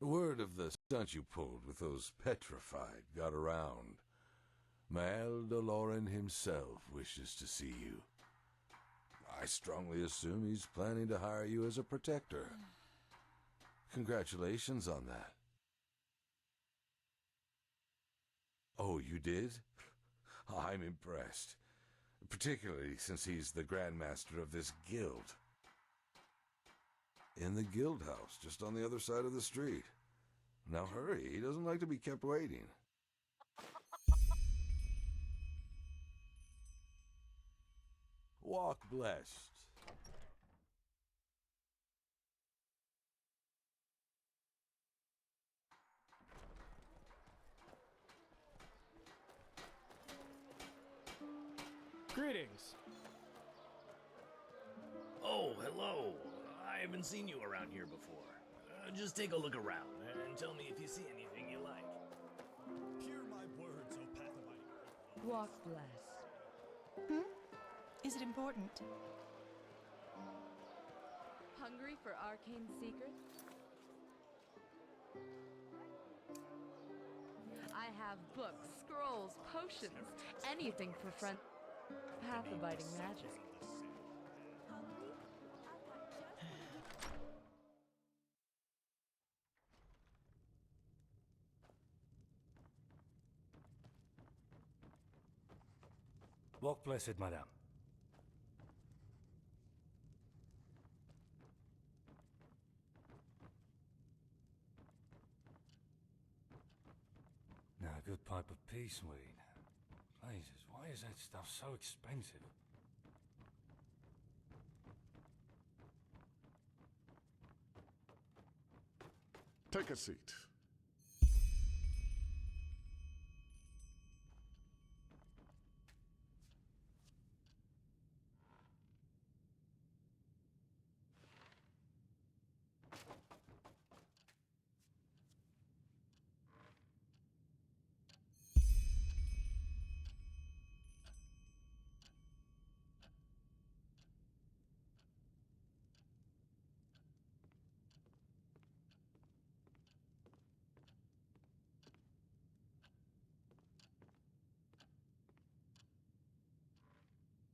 Word of the stunt you pulled with those petrified got around. Mael Doloran himself wishes to see you. I strongly assume he's planning to hire you as a protector. Congratulations on that. Oh, you did? I'm impressed. Particularly since he's the Grandmaster of this guild. In the guild house, just on the other side of the street. Now hurry, he doesn't like to be kept waiting. Walk blessed. Greetings. Oh, hello. I haven't seen you around here before. Just take a look around and tell me if you see anything you like. Hear my words, O Pathabite. Walk blessed. Is it important? Hungry for arcane secrets? I have books, scrolls, potions, anything for friend. Pathabiding magic. Walk blessed, madame. Now, a good pipe of peace weed. Blazes, why is that stuff so expensive? Take a seat.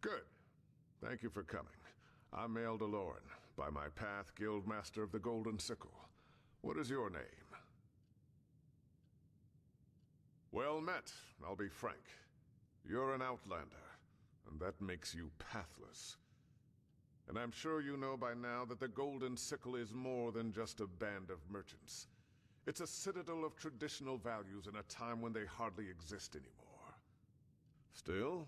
Good. Thank you for coming. I'm Mael Doloran, by my path Guildmaster of the Golden Sickle. What is your name? Well met, I'll be frank. You're an outlander, and that makes you pathless. And I'm sure you know by now that the Golden Sickle is more than just a band of merchants. It's a citadel of traditional values in a time when they hardly exist anymore. Still,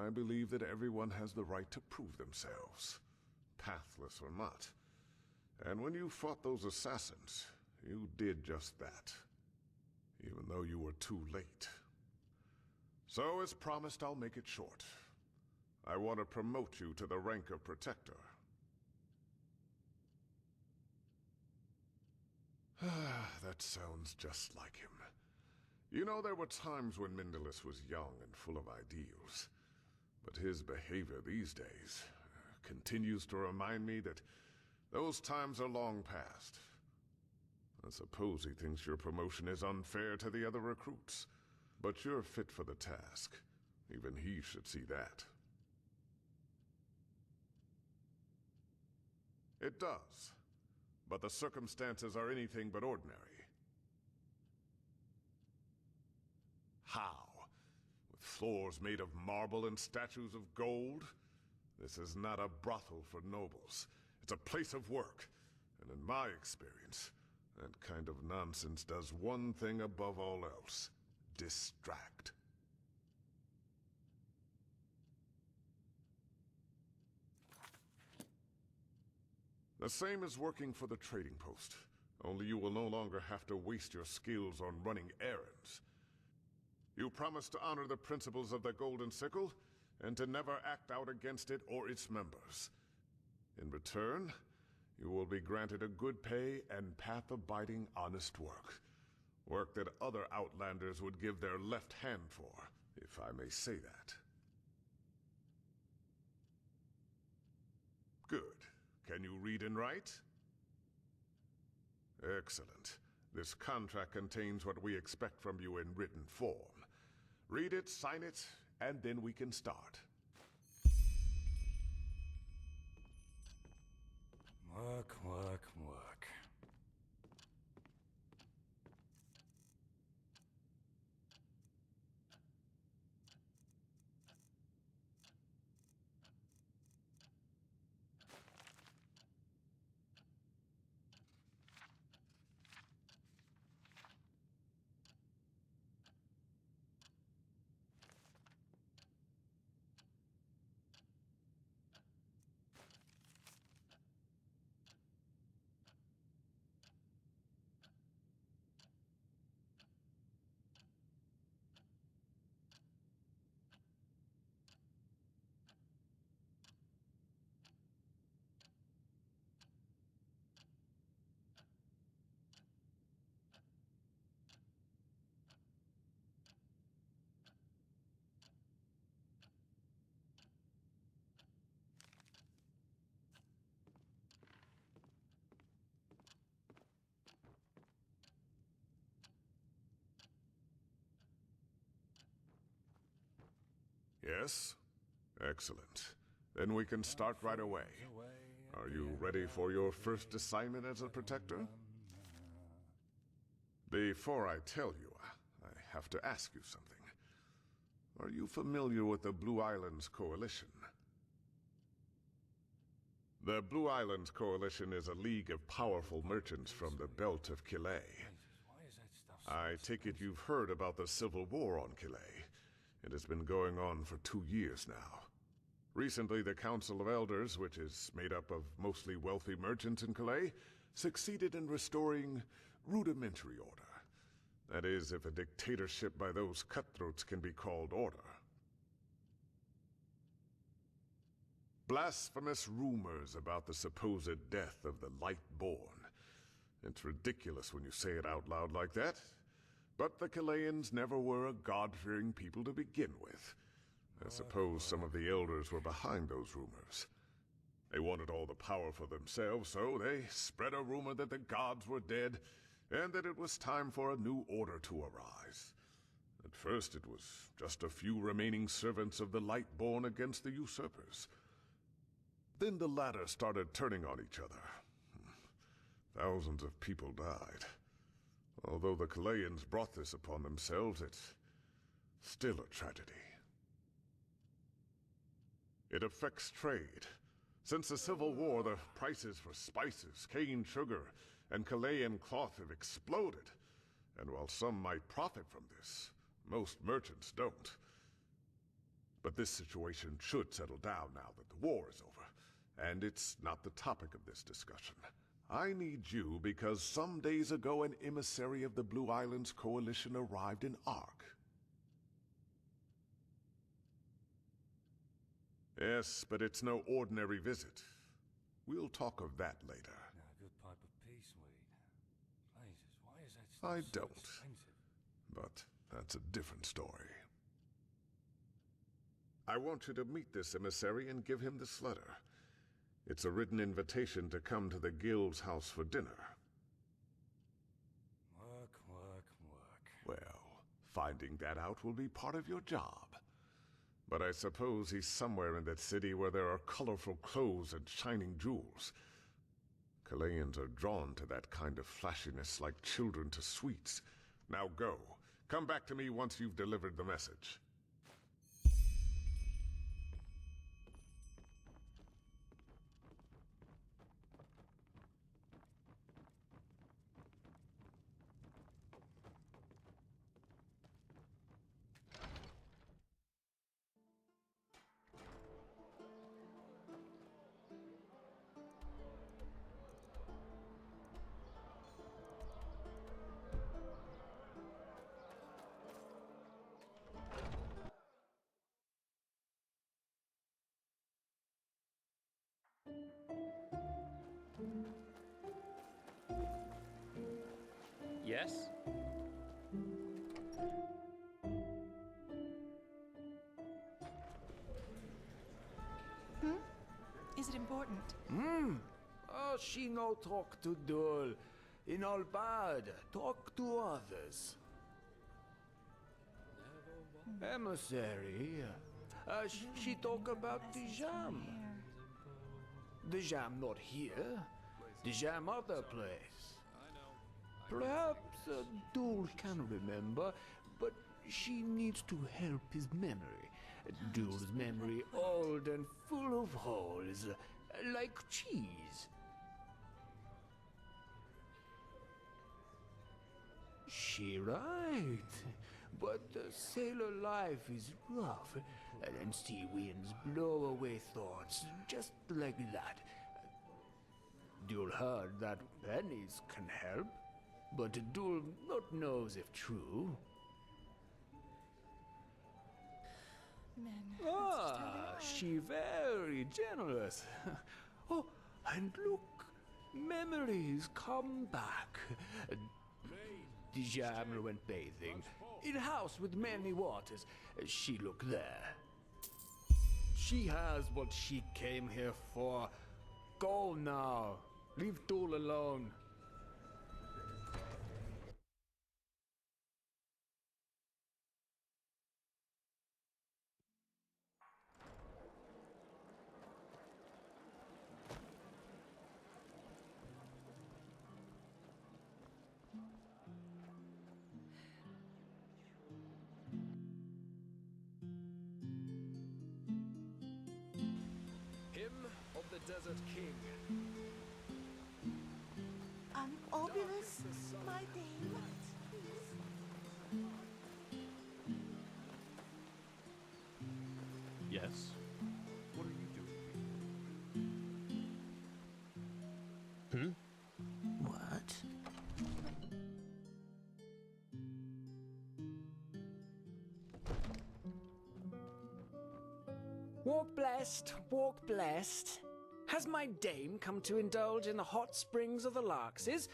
I believe that everyone has the right to prove themselves, pathless or not. And when you fought those assassins, you did just that, even though you were too late. So, as promised, I'll make it short. I want to promote you to the rank of Protector. That sounds just like him. You know, there were times when Mindalus was young and full of ideals. But his behavior these days continues to remind me that those times are long past. I suppose he thinks your promotion is unfair to the other recruits, but you're fit for the task. Even he should see that. It does, but the circumstances are anything but ordinary. How? With floors made of marble and statues of gold? This is not a brothel for nobles. It's a place of work. And in my experience, that kind of nonsense does one thing above all else: distract. The same is working for the trading post, only you will no longer have to waste your skills on running errands. You promise to honor the principles of the Golden Sickle, and to never act out against it or its members. In return, you will be granted a good pay and path-abiding honest work. Work that other outlanders would give their left hand for, if I may say that. Good. Can you read and write? Excellent. This contract contains what we expect from you in written form. Read it, sign it, and then we can start. Work, work, work. Yes? Excellent. Then we can start right away. Are you ready for your first assignment as a protector? Before I tell you, I have to ask you something. Are you familiar with the Blue Islands Coalition? The Blue Islands Coalition is a league of powerful merchants from the Belt of Killet. Why is that stuff so I take it you've heard about the civil war on Killet. It has been going on for 2 years now. Recently, the Council of Elders, which is made up of mostly wealthy merchants in Calais, succeeded in restoring rudimentary order. That is, if a dictatorship by those cutthroats can be called order. Blasphemous rumors about the supposed death of the Lightborn. It's ridiculous when you say it out loud like that. But the Calayans never were a God-fearing people to begin with. I suppose some of the elders were behind those rumors. They wanted all the power for themselves, so they spread a rumor that the gods were dead, and that it was time for a new order to arise. At first it was just a few remaining servants of the Lightborn against the usurpers. Then the latter started turning on each other. Thousands of people died. Although the Calayans brought this upon themselves, it's still a tragedy. It affects trade. Since the Civil War, the prices for spices, cane sugar, and Calayan cloth have exploded. And while some might profit from this, most merchants don't. But this situation should settle down now that the war is over, and it's not the topic of this discussion. I need you because some days ago an emissary of the Blue Islands Coalition arrived in Ark. Yes, but it's no ordinary visit. We'll talk of that later. Now, a good pipe of peace weed. Blazes, why is that stuff I so don't. expensive? But that's a different story. I want you to meet this emissary and give him this letter. It's a written invitation to come to the guild's house for dinner. Work, work, work. Well, finding that out will be part of your job. But I suppose he's somewhere in that city where there are colorful clothes and shining jewels. Calayans are drawn to that kind of flashiness like children to sweets. Now go. Come back to me once you've delivered the message. Yes? Is it important? Oh, she no talk too dull. In all bad, talk to others. Emissary, she talk about the jam. The jam not here. The jam other place. Perhaps Duel can remember, but she needs to help his memory. Duel's memory old and full of holes, like cheese. She right, but sailor life is rough, and sea winds blow away thoughts just like that. Duel heard that pennies can help, but Duel not knows if true. Men. She very generous. Oh, and look, memories come back. The Jammer went bathing, in house with many waters. She look there. She has what she came here for. Go now. Leave Duel alone. Hymn of the Desert King. Obulus, my dame. Yes? What are you doing? What? Walk blessed, walk blessed. Has my dame come to indulge in the hot springs of the Larkses?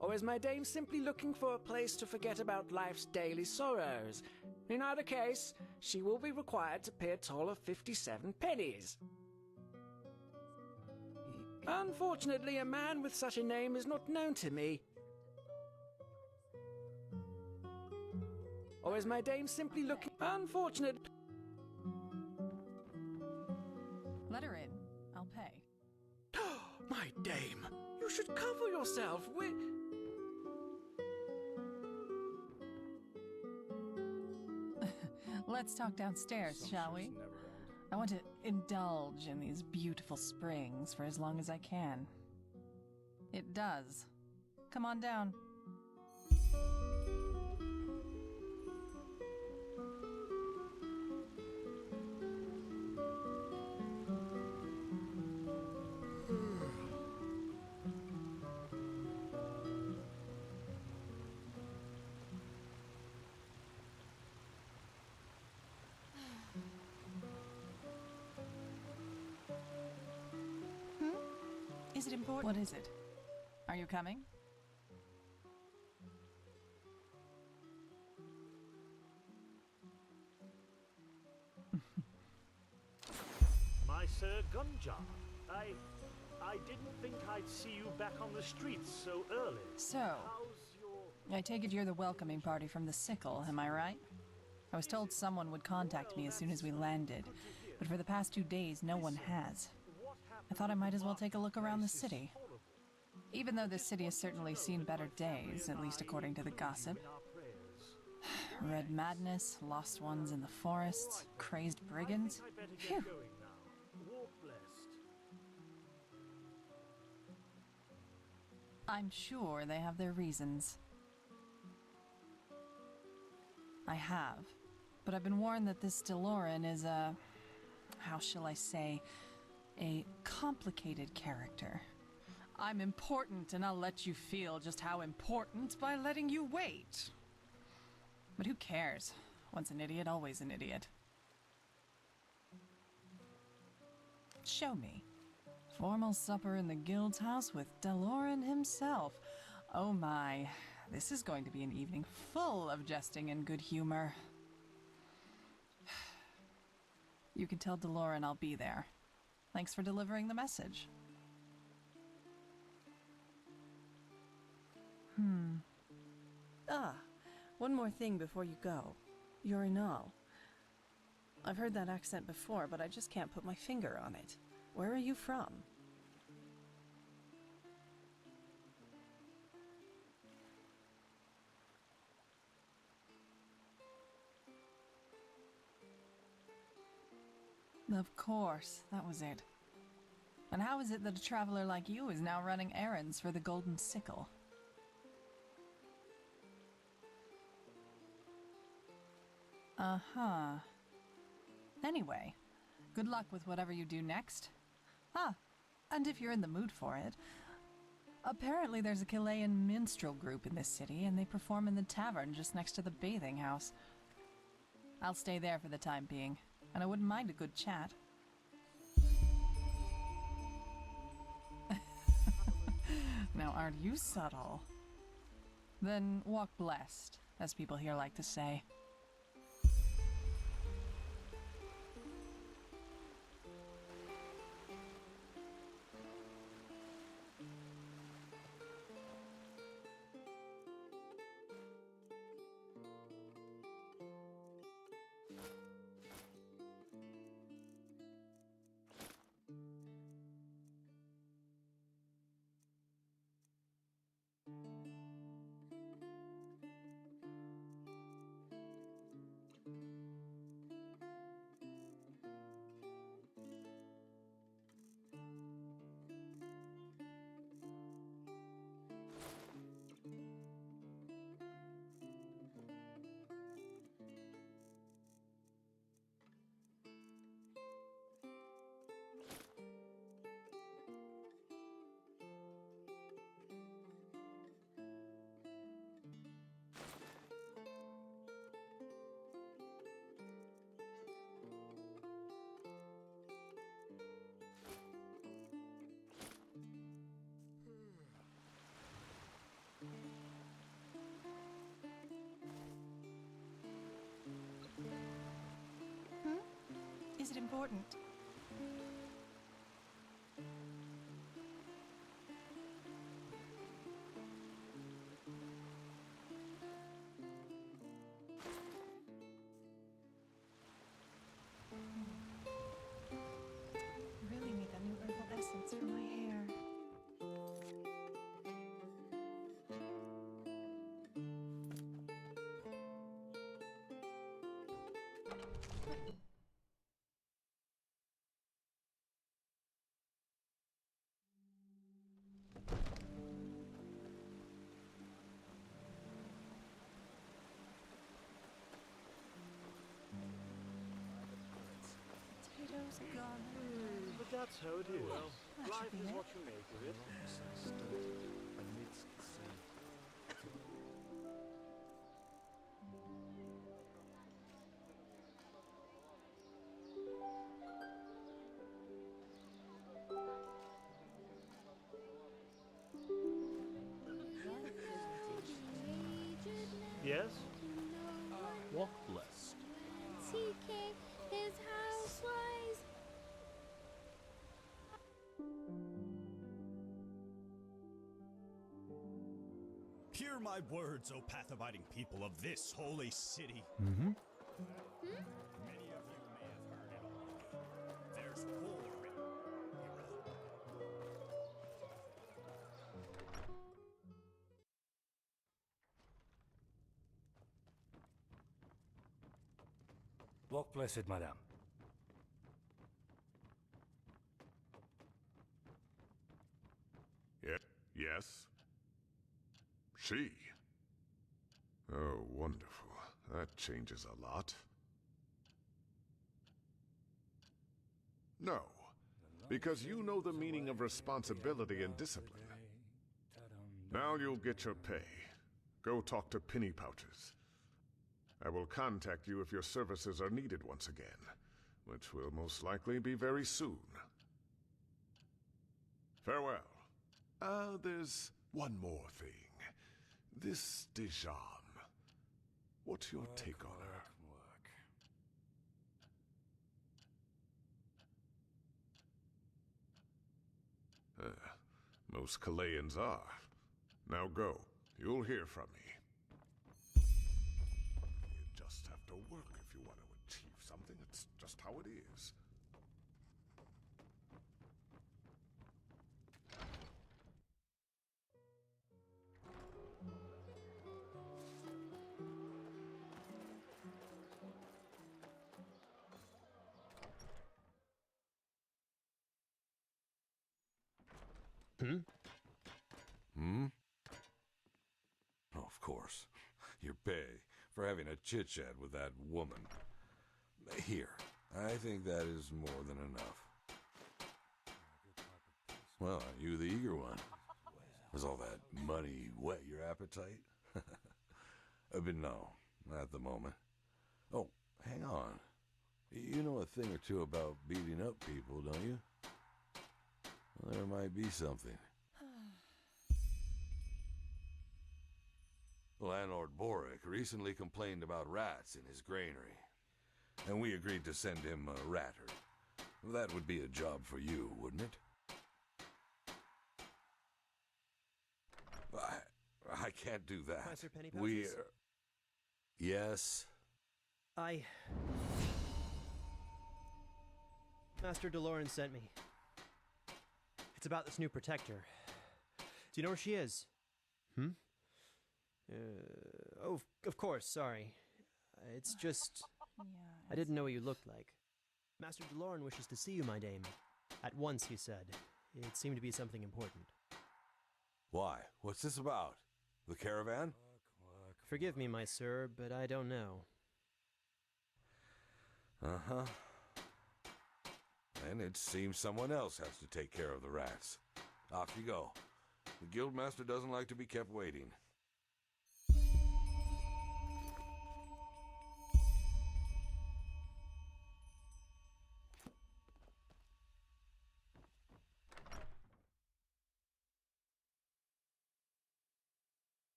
Or is my dame simply looking for a place to forget about life's daily sorrows? In either case, she will be required to pay a toll of 57 pennies. Unfortunately, a man with such a name is not known to me. Or is my dame simply looking... Unfortunate... Let her in. I'll pay. My dame, you should cover yourself. Let's talk downstairs, shall we? I want to indulge in these beautiful springs for as long as I can. It does. Come on down. Is it important? What is it? Are you coming? My Sir Gunjar, I didn't think I'd see you back on the streets so early. So, How's your... I take it you're the welcoming party from the Sickle, am I right? I was told someone would contact me as soon as we landed, but for the past 2 days, no one has. I thought I might as well take a look around the city. Even though this city has certainly seen better days, at least according to the gossip. Red madness, lost ones in the forests, crazed brigands. Phew. I'm sure they have their reasons. I have, but I've been warned that this Deloran is a... how shall I say... a complicated character. I'm important, and I'll let you feel just how important by letting you wait. But who cares? Once an idiot, always an idiot. Show me. Formal supper in the guild's house with Deloran himself. Oh my, this is going to be an evening full of jesting and good humor. You can tell Deloran I'll be there. Thanks for delivering the message. Ah, one more thing before you go. You're Inal. I've heard that accent before, but I just can't put my finger on it. Where are you from? Of course, that was it. And how is it that a traveler like you is now running errands for the Golden Sickle? Uh-huh. Anyway, good luck with whatever you do next. Ah, and if you're in the mood for it, apparently there's a Chilean minstrel group in this city, and they perform in the tavern just next to the bathing house. I'll stay there for the time being, and I wouldn't mind a good chat. Now, aren't you subtle? Then walk blessed, as people here like to say. Is it important? Really need a new herbal essence for my hair. Potatoes gone. But that's how it is. that should Life be is it. what you make of it. amidst the sea. Yes? Walk blessed. TK, his housewives. Hear my words, O path-abiding people of this holy city. Mm-hmm. Many of you may have heard it already. There's war in Iran. Walk blessed, madame. Yes? She? Oh, wonderful. That changes a lot. No, because you know the meaning of responsibility and discipline. Now you'll get your pay. Go talk to Penny Pouches. I will contact you if your services are needed once again, which will most likely be very soon. Farewell. There's one more thing. This Dijam. What's your take on her? Most Chileans are. Now go. You'll hear from me. to work if you want to achieve something. It's just how it is. Hmm? Oh, of course. Your pay for having a chit-chat with that woman. Here, I think that is more than enough. Well, aren't you the eager one? Does all that money whet your appetite? But no, not at the moment. Oh, hang on. You know a thing or two about beating up people, don't you? Well, there might be something. Landlord Boric recently complained about rats in his granary, and we agreed to send him a rat herd. That would be a job for you, wouldn't it? I can't do that. Master Pennypouches? We... Yes? Master DeLorean sent me. It's about this new protector. Do you know where she is? Oh, of course, sorry. It's just... I didn't know what you looked like. Master DeLorean wishes to see you, my dame. At once, he said. It seemed to be something important. Why? What's this about? The caravan? Forgive me, my sir, but I don't know. Uh-huh. And it seems someone else has to take care of the rats. Off you go. The guildmaster doesn't like to be kept waiting.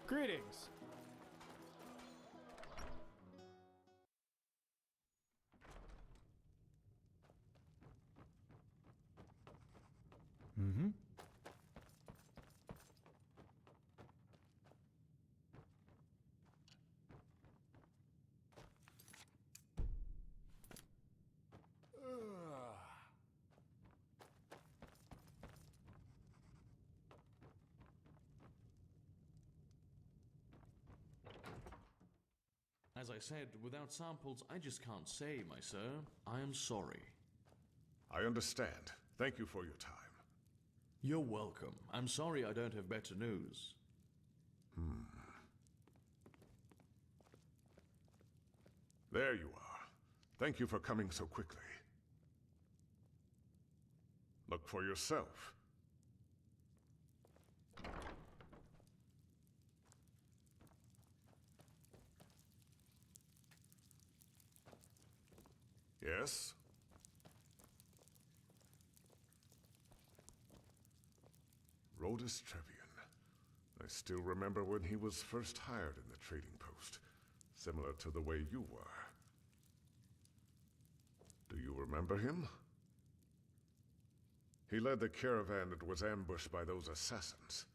Greetings. Mm-hmm. As I said, without samples, I just can't say, my sir. I am sorry. I understand. Thank you for your time. You're welcome. I'm sorry I don't have better news. There you are. Thank you for coming so quickly. Look for yourself. Yes? Rodus Trevian. I still remember when he was first hired in the trading post, similar to the way you were. Do you remember him? He led the caravan that was ambushed by those assassins.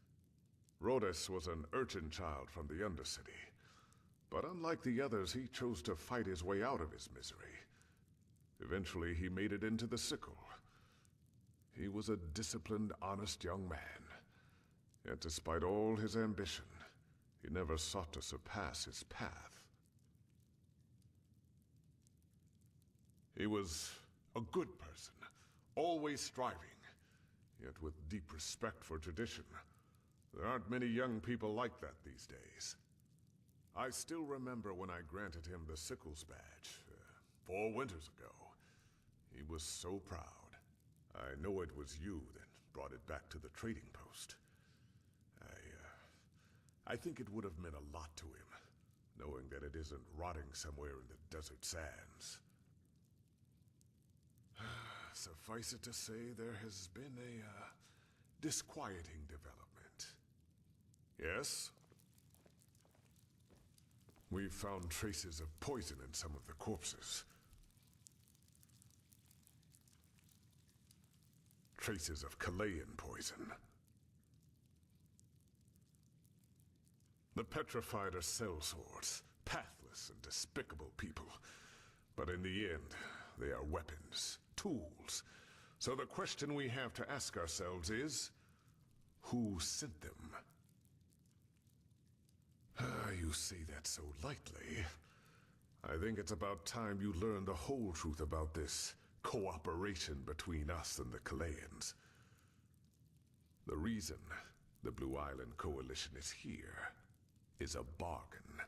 Rodus was an urchin child from the Undercity, but unlike the others, he chose to fight his way out of his misery. Eventually, he made it into the Sickle. He was a disciplined, honest young man. Yet despite all his ambition, he never sought to surpass his path. He was a good person, always striving, yet with deep respect for tradition. There aren't many young people like that these days. I still remember when I granted him the Sickles badge, 4 winters ago. He was so proud. I know it was you that brought it back to the trading post. I think it would have meant a lot to him, knowing that it isn't rotting somewhere in the desert sands. Suffice it to say, there has been a disquieting development. Yes? We've found traces of poison in some of the corpses. Traces of Kalayan poison. The petrified are sellswords, pathless and despicable people. But in the end, they are weapons, tools. So the question we have to ask ourselves is, who sent them? You say that so lightly. I think it's about time you learn the whole truth about this cooperation between us and the Kalayans. The reason the Blue Island Coalition is here is a bargain.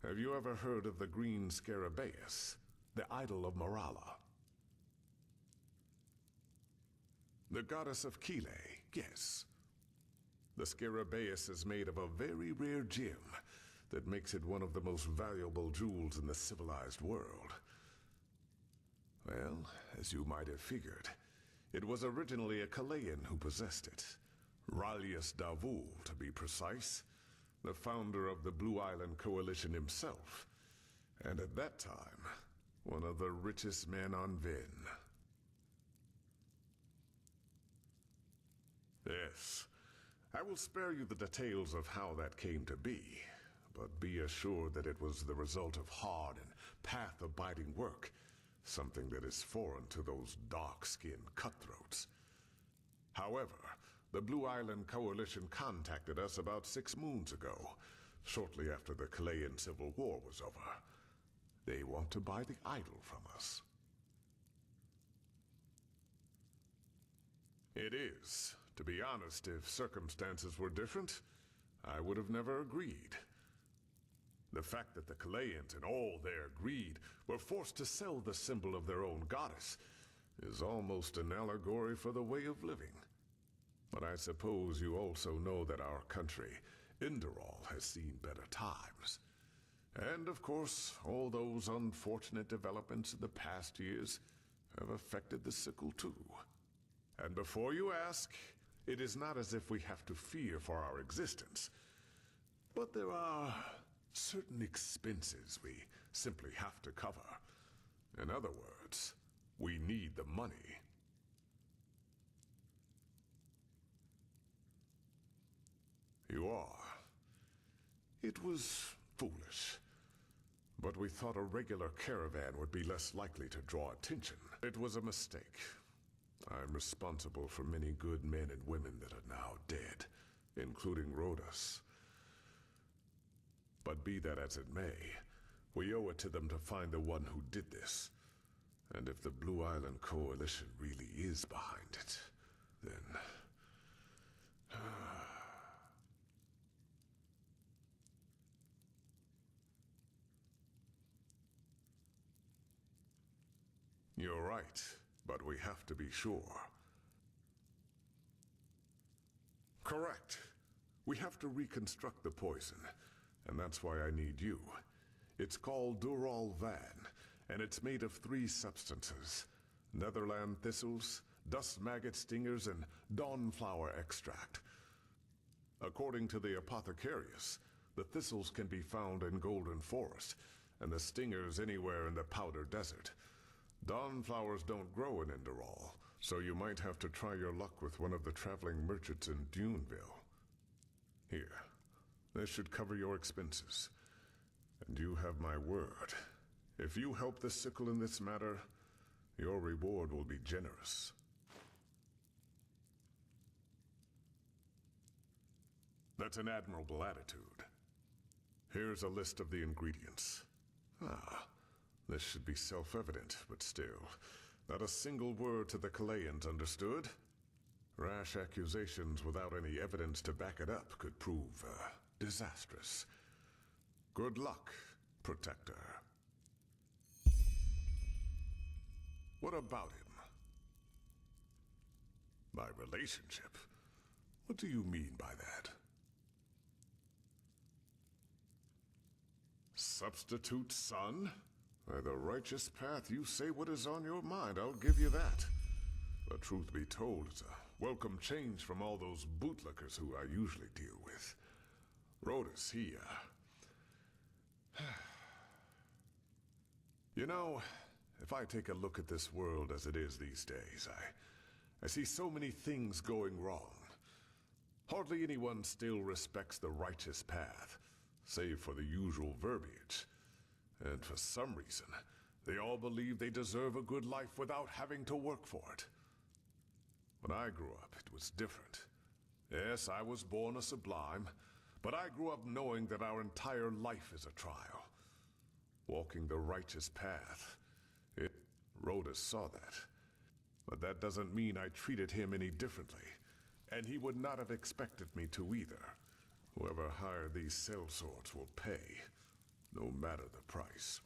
Have you ever heard of the Green Scarabaeus, the idol of Morala? The goddess of Kile, yes. The Scarabaeus is made of a very rare gem that makes it one of the most valuable jewels in the civilized world. Well, as you might have figured, it was originally a Kalayan who possessed it. Ralius Davul, to be precise, the founder of the Blue Island Coalition himself, and at that time, one of the richest men on Ven. Yes, I will spare you the details of how that came to be, but be assured that it was the result of hard and path-abiding work, something that is foreign to those dark-skinned cutthroats. However, the Blue Island Coalition contacted us about 6 moons ago, shortly after the Kalayan Civil War was over. They want to buy the idol from us. It is. To be honest, if circumstances were different, I would have never agreed. The fact that the Kalayans, in all their greed, were forced to sell the symbol of their own goddess is almost an allegory for the way of living. But I suppose you also know that our country, Inderal, has seen better times. And of course, all those unfortunate developments in the past years have affected the sickle too. And before you ask, it is not as if we have to fear for our existence. But there are certain expenses we simply have to cover. In other words, we need the money. You are. It was foolish. But we thought a regular caravan would be less likely to draw attention. It was a mistake. I'm responsible for many good men and women that are now dead, including Rhodas. But be that as it may, we owe it to them to find the one who did this. And if the Blue Island Coalition really is behind it, then... You're right, but we have to be sure. Correct. We have to reconstruct the poison, and that's why I need you. It's called Dural Van, and it's made of 3 substances: Netherland thistles, dust maggot stingers, and dawnflower extract. According to the apothecarius, the thistles can be found in Golden Forest, and the stingers anywhere in the Powder Desert. Dawnflowers don't grow in Inderal, so you might have to try your luck with one of the traveling merchants in Duneville. Here, this should cover your expenses. And you have my word. If you help the sickle in this matter, your reward will be generous. That's an admirable attitude. Here's a list of the ingredients. This should be self-evident, but still, not a single word to the Kalayans, understood? Rash accusations without any evidence to back it up could prove, disastrous. Good luck, Protector. What about him? My relationship? What do you mean by that? Substitute son? By the righteous path, you say what is on your mind, I'll give you that. But truth be told, it's a welcome change from all those bootlickers who I usually deal with. Rhodas, he, You know, if I take a look at this world as it is these days, I see so many things going wrong. Hardly anyone still respects the righteous path. save for the usual verbiage. And for some reason, they all believe they deserve a good life without having to work for it. When I grew up, it was different. Yes, I was born a sublime, but I grew up knowing that our entire life is a trial. Walking the righteous path. Rhodas saw that. But that doesn't mean I treated him any differently. And he would not have expected me to either. Whoever hired these sellswords will pay, no matter the price.